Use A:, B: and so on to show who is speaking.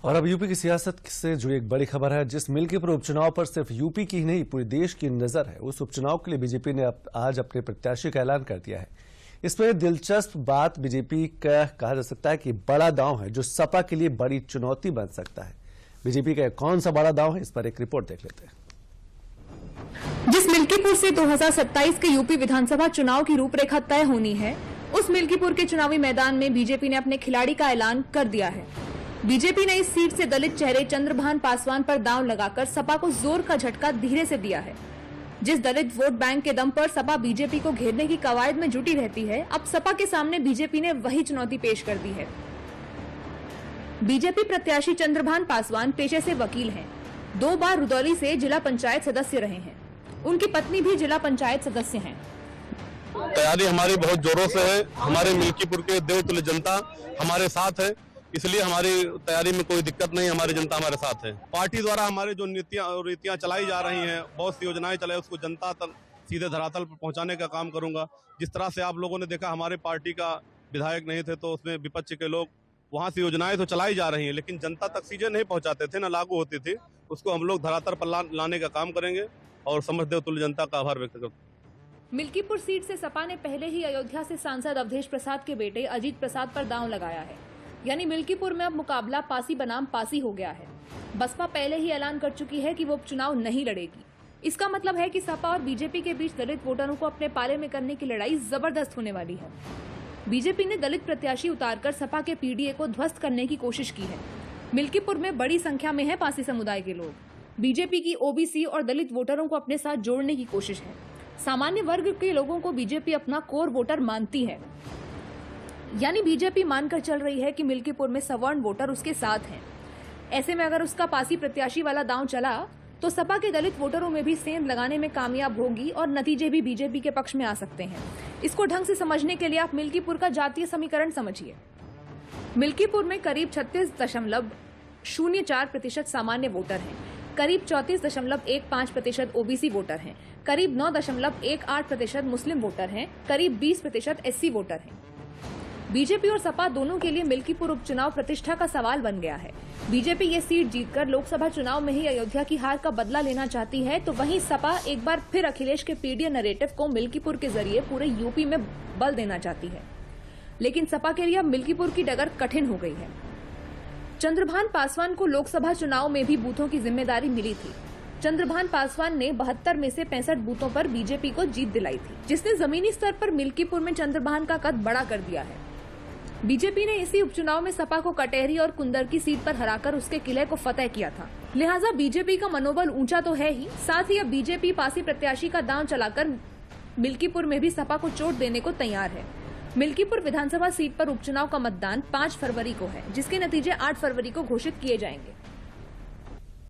A: और अब यूपी की सियासत से जुड़ी एक बड़ी खबर है। जिस मिल्कीपुर उपचुनाव पर सिर्फ यूपी की ही नहीं पूरे देश की नजर है, उस उपचुनाव के लिए बीजेपी ने आज अपने प्रत्याशी का ऐलान कर दिया है। इसमें दिलचस्प बात बीजेपी का कहा जा सकता है कि बड़ा दांव है जो सपा के लिए बड़ी चुनौती बन सकता है। बीजेपी का कौन सा बड़ा दांव है, इस पर एक रिपोर्ट देख लेते हैं।
B: जिस मिल्कीपुर से 2027 के यूपी विधानसभा चुनाव की रूपरेखा तय होनी है, उस मिल्कीपुर के चुनावी मैदान में बीजेपी ने अपने खिलाड़ी का ऐलान कर दिया है। बीजेपी ने इस सीट से दलित चेहरे चंद्रभान पासवान पर दांव लगाकर सपा को जोर का झटका धीरे से दिया है। जिस दलित वोट बैंक के दम पर सपा बीजेपी को घेरने की कवायद में जुटी रहती है, अब सपा के सामने बीजेपी ने वही चुनौती पेश कर दी है। बीजेपी प्रत्याशी चंद्रभान पासवान पेशे से वकील हैं। 2 बार रुदौली से जिला पंचायत सदस्य रहे हैं। उनकी पत्नी भी जिला पंचायत सदस्य हैं।
C: तैयारी हमारी बहुत जोरों से है। हमारे मिल्कीपुर के देवतुल्य जनता हमारे साथ है, इसलिए हमारी तैयारी में कोई दिक्कत नहीं। हमारी जनता हमारे साथ है। पार्टी द्वारा हमारे जो नीतियां और रीतियां चलाई जा रही हैं, बहुत सी योजनाएं चलाई, उसको जनता तक सीधे धरातल पर पहुंचाने का काम करूंगा। जिस तरह से आप लोगों ने देखा, हमारे पार्टी का विधायक नहीं थे तो उसमें विपक्ष के लोग, वहां से योजनाएं तो चलाई जा रही हैं लेकिन जनता तक चीजें नहीं पहुंचाते थे, न लागू होती थी। उसको हम लोग धरातल पर लाने का काम करेंगे और समस्त देवतुल्य जनता का आभार व्यक्त करते हैं।
B: मिल्कीपुर सीट से सपा ने पहले ही अयोध्या से सांसद अवधेश प्रसाद के बेटे अजीत प्रसाद पर दांव लगाया है। यानी मिल्कीपुर में अब मुकाबला पासी बनाम पासी हो गया है। बसपा पहले ही ऐलान कर चुकी है कि वो उपचुनाव नहीं लड़ेगी। इसका मतलब है कि सपा और बीजेपी के बीच दलित वोटरों को अपने पाले में करने की लड़ाई जबरदस्त होने वाली है। बीजेपी ने दलित प्रत्याशी उतारकर सपा के पीडीए को ध्वस्त करने की कोशिश की है। मिल्कीपुर में बड़ी संख्या में है पासी समुदाय के लोग। बीजेपी की ओबीसी और दलित वोटरों को अपने साथ जोड़ने की कोशिश है। सामान्य वर्ग के लोगों को बीजेपी अपना कोर वोटर मानती है। यानी बीजेपी मानकर चल रही है कि मिल्कीपुर में सवर्ण वोटर उसके साथ हैं। ऐसे में अगर उसका पासी प्रत्याशी वाला दांव चला तो सपा के दलित वोटरों में भी सेंध लगाने में कामयाब होगी और नतीजे भी बीजेपी के पक्ष में आ सकते हैं। इसको ढंग से समझने के लिए आप मिल्कीपुर का जातीय समीकरण समझिए। मिल्कीपुर में करीब 36.04% सामान्य वोटर हैं, करीब 34.15% ओबीसी वोटर हैं, करीब 9.18% मुस्लिम वोटर हैं, करीब 20% एससी वोटर हैं। बीजेपी और सपा दोनों के लिए मिल्कीपुर उपचुनाव प्रतिष्ठा का सवाल बन गया है। बीजेपी ये सीट जीतकर लोकसभा चुनाव में ही अयोध्या की हार का बदला लेना चाहती है, तो वहीं सपा एक बार फिर अखिलेश के पीडीए नैरेटिव को मिल्कीपुर के जरिए पूरे यूपी में बल देना चाहती है। लेकिन सपा के लिए अब मिल्कीपुर की डगर कठिन हो गई है। चंद्रभान पासवान को लोकसभा चुनाव में भी बूथों की जिम्मेदारी मिली थी। चंद्रभान पासवान ने 72 में से 65 बूथों पर बीजेपी को जीत दिलाई थी, जिसने जमीनी स्तर पर मिल्कीपुर में चंद्रभान का कद बड़ा कर दिया है। बीजेपी ने इसी उपचुनाव में सपा को कटेहरी और कुंदर की सीट पर हराकर उसके किले को फतेह किया था। लिहाजा बीजेपी का मनोबल ऊंचा तो है ही, साथ ही अब बीजेपी पासी प्रत्याशी का दांव चलाकर मिल्कीपुर में भी सपा को चोट देने को तैयार है। मिल्कीपुर विधानसभा सीट पर उपचुनाव का मतदान 5 फरवरी को है, जिसके नतीजे 8 फरवरी को घोषित किए जाएंगे।